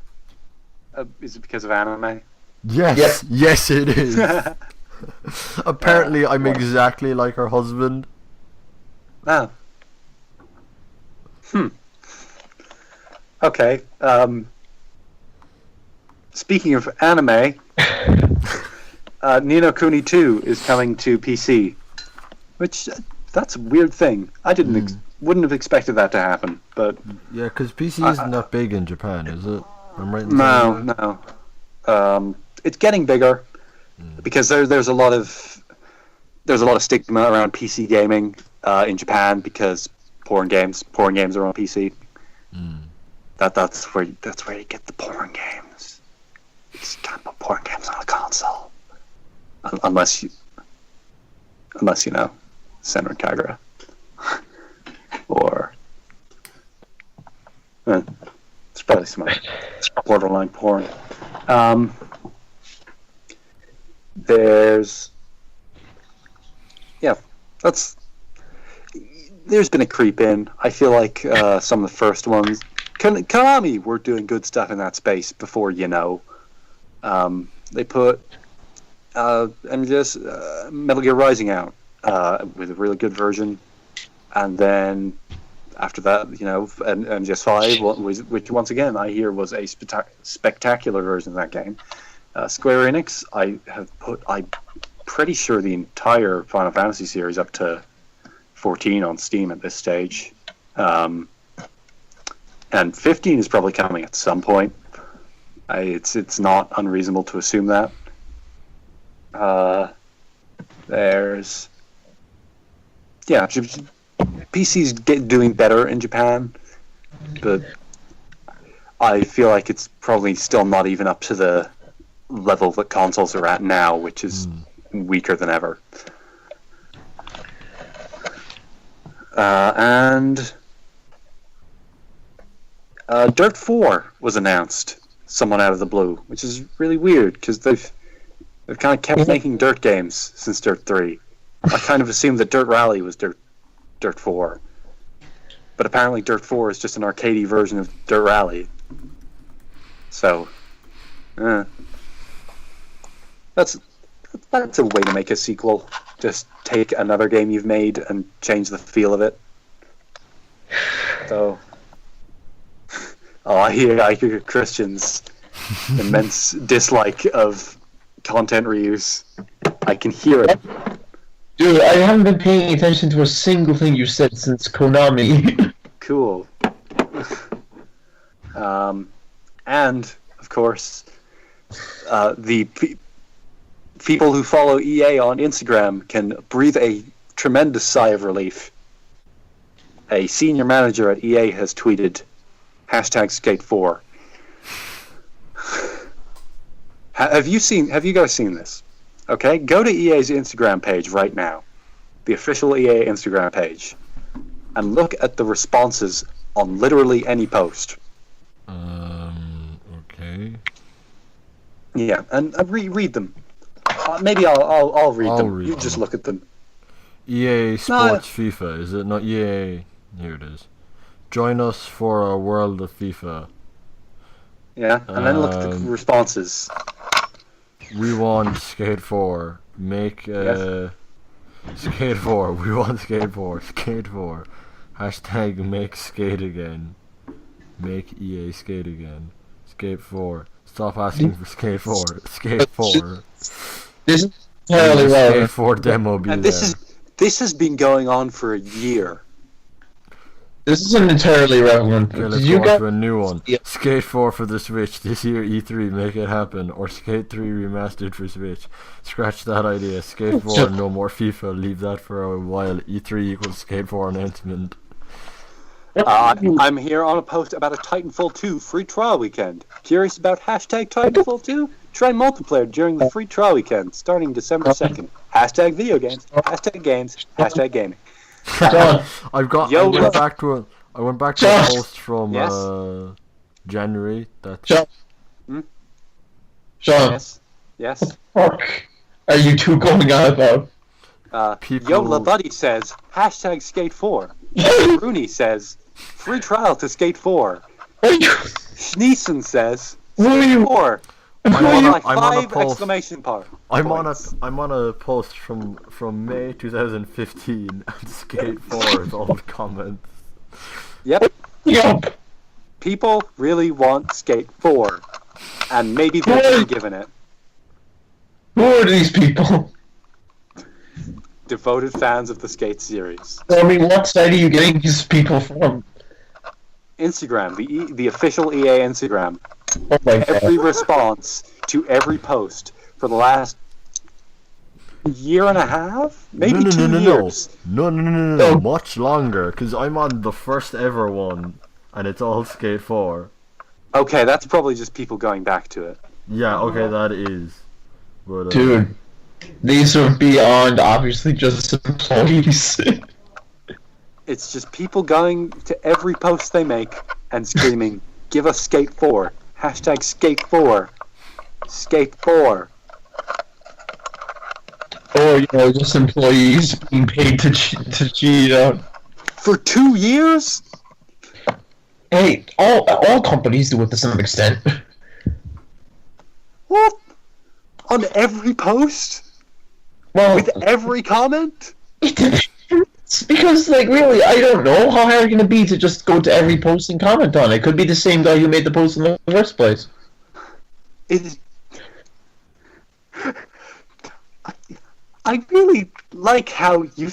Is it because of anime? Yes, yes it is. Apparently I'm exactly like her husband. Oh. Okay, speaking of anime, Ni no Kuni 2 is coming to PC, which, that's a weird thing. I wouldn't have expected that to happen, but... Yeah, because PC isn't that big in Japan, is it? I'm right in saying that? No. It's getting bigger because there's a lot of stigma around PC gaming in Japan because porn games are on PC. That's where you get the porn games. You just can't put porn games on a console unless you know Senran Kagura or it's probably some borderline porn. There's been a creep in. I feel like some of the first ones, Konami were doing good stuff in that space before, they put Metal Gear Rising out with a really good version, and then after that, and MGS5, which once again I hear was a spectacular version of that game. Square Enix, I'm pretty sure the entire Final Fantasy series up to 14 on Steam at this stage. And 15 is probably coming at some point. It's not unreasonable to assume that. PC's doing better in Japan, but I feel like it's probably still not even up to the level that consoles are at now, which is weaker than ever. And Dirt 4 was announced, someone out of the blue, which is really weird because they've kind of kept making Dirt games since Dirt 3. I kind of assumed that Dirt Rally was Dirt 4, but apparently Dirt 4 is just an arcadey version of Dirt Rally. So, that's a way to make a sequel. Just take another game you've made and change the feel of it. So, I hear Christian's immense dislike of content reuse. I can hear it. Dude, I haven't been paying attention to a single thing you said since Konami. Cool. And, of course, the people who follow EA on Instagram can breathe a tremendous sigh of relief. A senior manager at EA has tweeted, #Skate4. Have you guys seen this? Okay, go to EA's Instagram page right now, the official EA Instagram page, and look at the responses on literally any post. Okay. Yeah, and read them. Maybe I'll read them. You just look at them. EA Sports FIFA, is it not EA? Here it is. Join us for a world of FIFA. Yeah, and then look at the responses. We want Skate 4. Make Skate 4. We want Skate 4. Skate 4. #make skate again. Make EA skate again. Skate 4. Stop asking for Skate 4. Skate 4. This is entirely Skate relevant. 4 demo be And there. this has been going on for a year. This isn't entirely relevant. Okay, Did let's you go on guys? to a new one. Yeah. Skate 4 for the Switch this year, E3, make it happen. Or Skate 3 remastered for Switch. Scratch that idea. Skate 4, no more FIFA. Leave that for a while. E3 equals Skate 4 announcement. I'm here on a post about a Titanfall 2 free trial weekend. Curious about #Titanfall 2? Try multiplayer during the free trial weekend, starting December 2nd. #video games. #games. #gaming. John, I went back to a Josh. post from Yes? January. That's John. John, Yes. fuck are you two going on about? People- Yola Buddy says #Skate4. Rooney says free trial to Skate 4. Schneeson says Who are you? 4. I'm on a 5 post. exclamation point. I'm on a post from May 2015 and Skate 4 is all the comments. Yep. Yup. People really want Skate 4. And maybe they're being given it. Who are these people? Devoted fans of the Skate series. I mean, what site are you getting these people from? Instagram, the official EA Instagram. Oh my Every god. response to every post for the last year and a half? Maybe 2 years. No, No. much longer, because I'm on the first ever one, and it's all Skate 4. Okay, that's probably just people going back to it. Yeah, okay, that is. But, Dude, these are beyond obviously just employees. It's just people going to every post they make and screaming, "Give us Skate 4. #Skate 4. Skate 4." Or, just employees being paid to cheat out. For 2 years? Hey, all companies do it to some extent. What? On every post? Well, With every comment? it depends. Because, like, really, I don't know how hard can it be to just go to every post and comment on it. It could be the same guy who made the post in the first place. It, I really like how you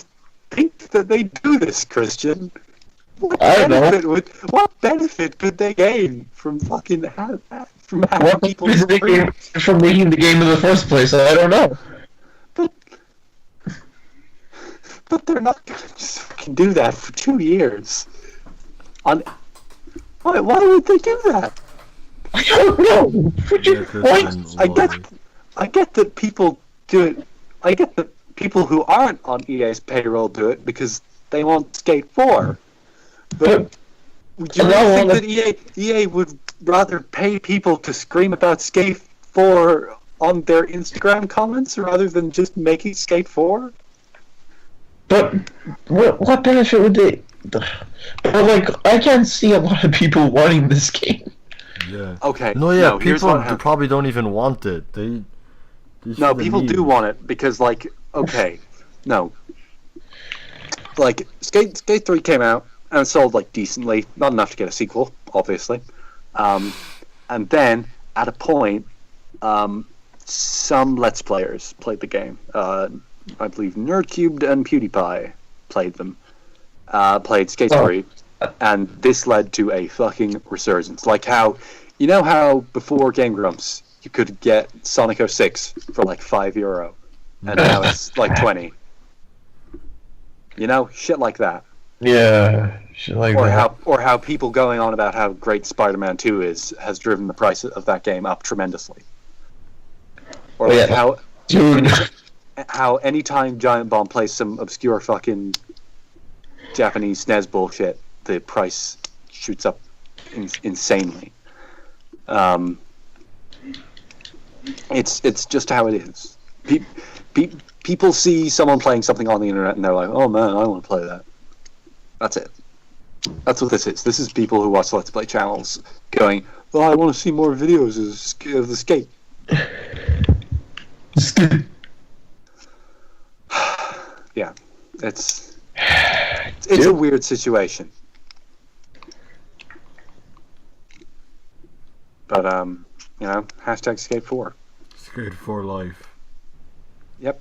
think that they do this, Christian. I don't know. What benefit could they gain from fucking from having What people is the game from making the game in the first place? I don't know. But they're not gonna just fucking do that for 2 years. Why would they do that? I don't know. I get that people do it. I get that people who aren't on EA's payroll do it because they want Skate 4. But would you really think that EA would rather pay people to scream about Skate 4 on their Instagram comments rather than just making Skate 4? But what benefit would they? But like, I can't see a lot of people wanting this game. Yeah. Okay. No, people probably don't even want it. No, people do want it because, like, okay, no, like Skate 3 came out and it sold like decently, not enough to get a sequel, obviously, and then at a point, some Let's Players played the game. I believe Nerdcubed and PewDiePie played Skate 3, and this led to a fucking resurgence. Like how before Game Grumps you could get Sonic 06 for like €5, and now it's like 20. Shit like that. Yeah, shit like that. Or how people going on about how great Spider-Man 2 has driven the price of that game up tremendously. Or how anytime Giant Bomb plays some obscure fucking Japanese SNES bullshit, the price shoots up insanely. It's just how it is. People see someone playing something on the internet and they're like, oh man, I want to play that. That's it. That's what this is. This is people who watch Let's Play channels going, oh, I want to see more videos of the skate. Yeah, it's a weird situation. But hashtag Skate 4. Skate 4 life. Yep.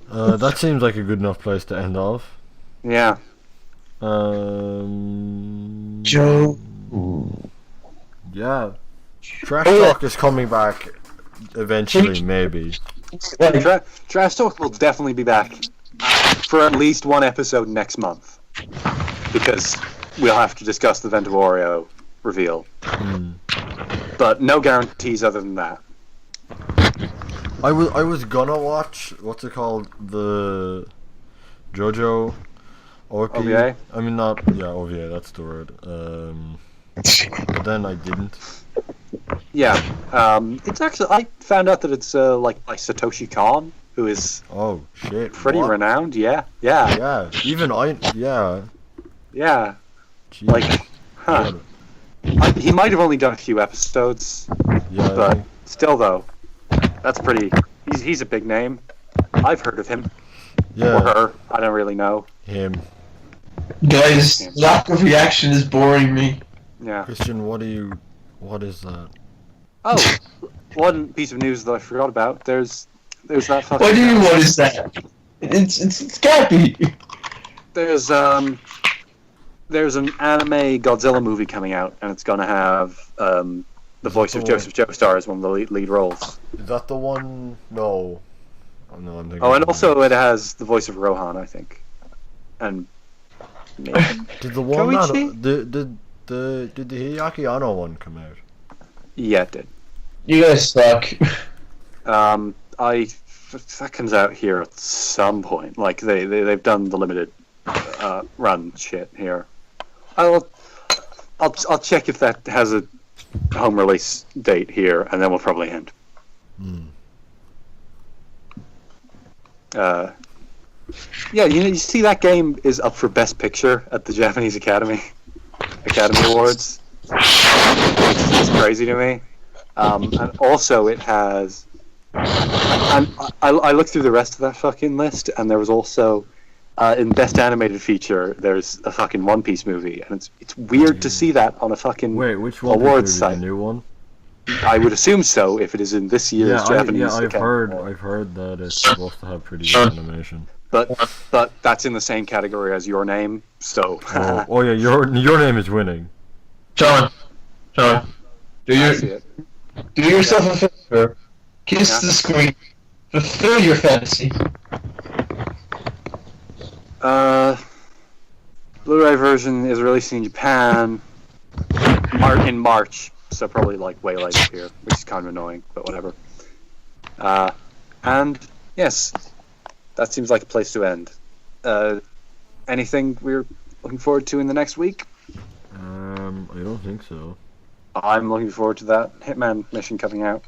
That seems like a good enough place to end off. Yeah. Joe. Yeah. Trash Talk is coming back eventually, maybe. Trash Talk will definitely be back for at least one episode next month, because we'll have to discuss the Vent of Oreo reveal. But no guarantees other than that. I was gonna watch what's it called, the JoJo OVA? I mean OVA, that's the word. But then I didn't. Yeah, it's actually, I found out that it's like by Satoshi Kon, who is pretty renowned. Yeah. Even yeah. Jeez. Like, he might have only done a few episodes, but still though, that's pretty. He's a big name. I've heard of him. Yeah. Or her. I don't really know. Him. Guys, lack of reaction is boring me. Yeah. Christian, what is that? Oh, one piece of news that I forgot about. There's that fucking. What do you mean? What is that? It's Gappy. There's an anime Godzilla movie coming out, and it's gonna have the voice of Joseph Joestar as one of the lead roles. Is that the one? No. Oh, no, I'm thinking. Oh, and also it has the voice of Rohan, I think. And maybe did the one Koichi? did the Hideaki Anno one come out? Yeah, it did. You guys suck. That comes out here at some point. Like they've done the limited run shit here. I'll check if that has a home release date here, and then we'll probably end. Yeah, you see that game is up for Best Picture at the Japanese Academy Awards. It's crazy to me. And also it has. And I looked through the rest of that fucking list, and there was also In Best Animated Feature, there's a fucking One Piece movie, and it's weird to see that on a fucking Wait, which one? awards The site. new one? I would assume so if it is in this year's Japanese. I've account. heard that it's supposed to have pretty good animation. But that's in the same category as Your Name, so. Oh yeah, your name is winning. John, do I see you it. do yourself a favor? Kiss Yeah. the screen. Fulfill your fantasy. Blu-ray version is releasing in Japan in March, so probably like way later here, which is kind of annoying, but whatever. And yes, that seems like a place to end. Anything we're looking forward to in the next week? I don't think so. I'm looking forward to that Hitman mission coming out.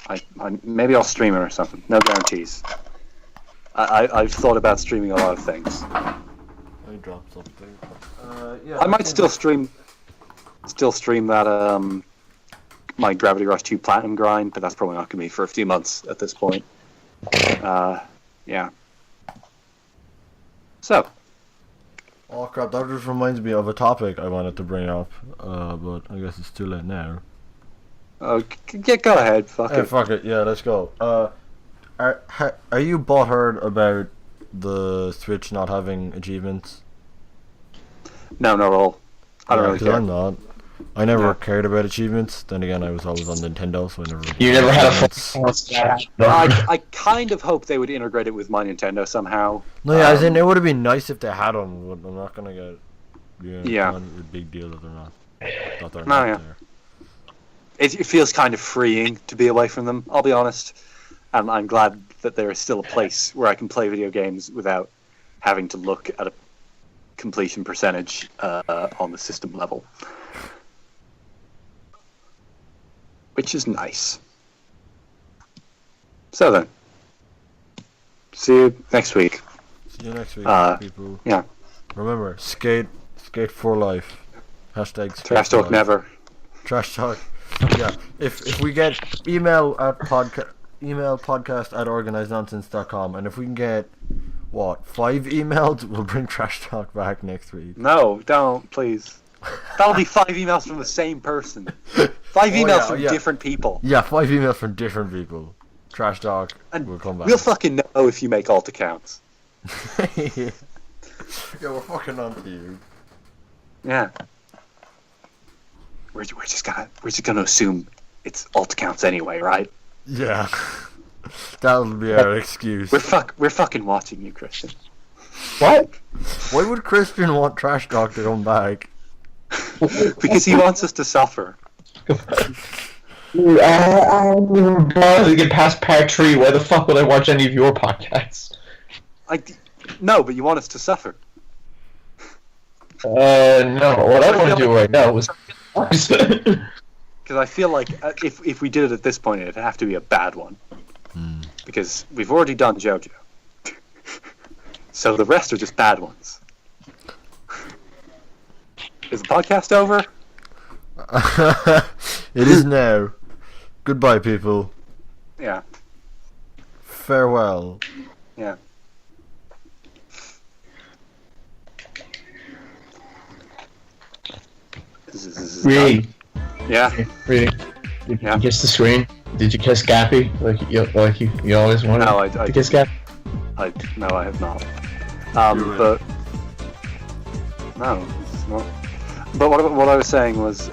I maybe I'll stream it or something. No guarantees. I've thought about streaming a lot of things. I dropped something. Yeah. I might still stream that my Gravity Rush 2 Platinum grind, but that's probably not going to be for a few months at this point. Yeah. So. Oh crap! That just reminds me of a topic I wanted to bring up, but I guess it's too late now. Go ahead. Fuck Hey, it. fuck it. Yeah, let's go. Are you butthurt about the Switch not having achievements? No, not at all. I don't really 'cause care. I'm not. I never Yeah. cared about achievements. Then again, I was always on Nintendo, so I never. You never had a achievements. I kind of hope they would integrate it with my Nintendo somehow. No, yeah, as in it would have been nice if they had them, but I'm not gonna get. Yeah. It's a big deal that they're not. That they're No, not yeah. there. It feels kind of freeing to be away from them, I'll be honest. And I'm glad that there is still a place where I can play video games without having to look at a completion percentage on the system level. Which is nice. So then, see you next week. See you next week, people. Yeah. Remember, skate for life. Hashtag skate Trash for talk life. never. Trash talk. Yeah. If we get email podcast at organisednonsense.com, and if we can get 5 emails, we'll bring trash talk back next week. No, don't, please. That'll be 5 emails from the same person. 5 emails from different people. Yeah, 5 emails from different people. Trash talk And will come back. we'll fucking know if you make alt accounts. Yeah, we're fucking on to you. Yeah. We're just gonna assume it's alt accounts anyway, right? Yeah. That'll be our excuse. We're fucking watching you, Christian. What? Why would Christian want trash talk to come back? Because he wants us to suffer. Dude, I don't even bother to get past part 3. Why the fuck would I watch any of your podcasts? No, but you want us to suffer. No. What I want to do right now is. Because I feel like if we did it at this point, it'd have to be a bad one. Because we've already done JoJo. So the rest are just bad ones. Is the podcast over? It is now. Goodbye, people. Yeah. Farewell. Yeah. Really? Yeah. Really? Did Yeah. you kiss the screen? Did you kiss Gappy? Like you always wanted No, to kiss Gappy? No, I have not. Do it. But no, it's not. But what I was saying was,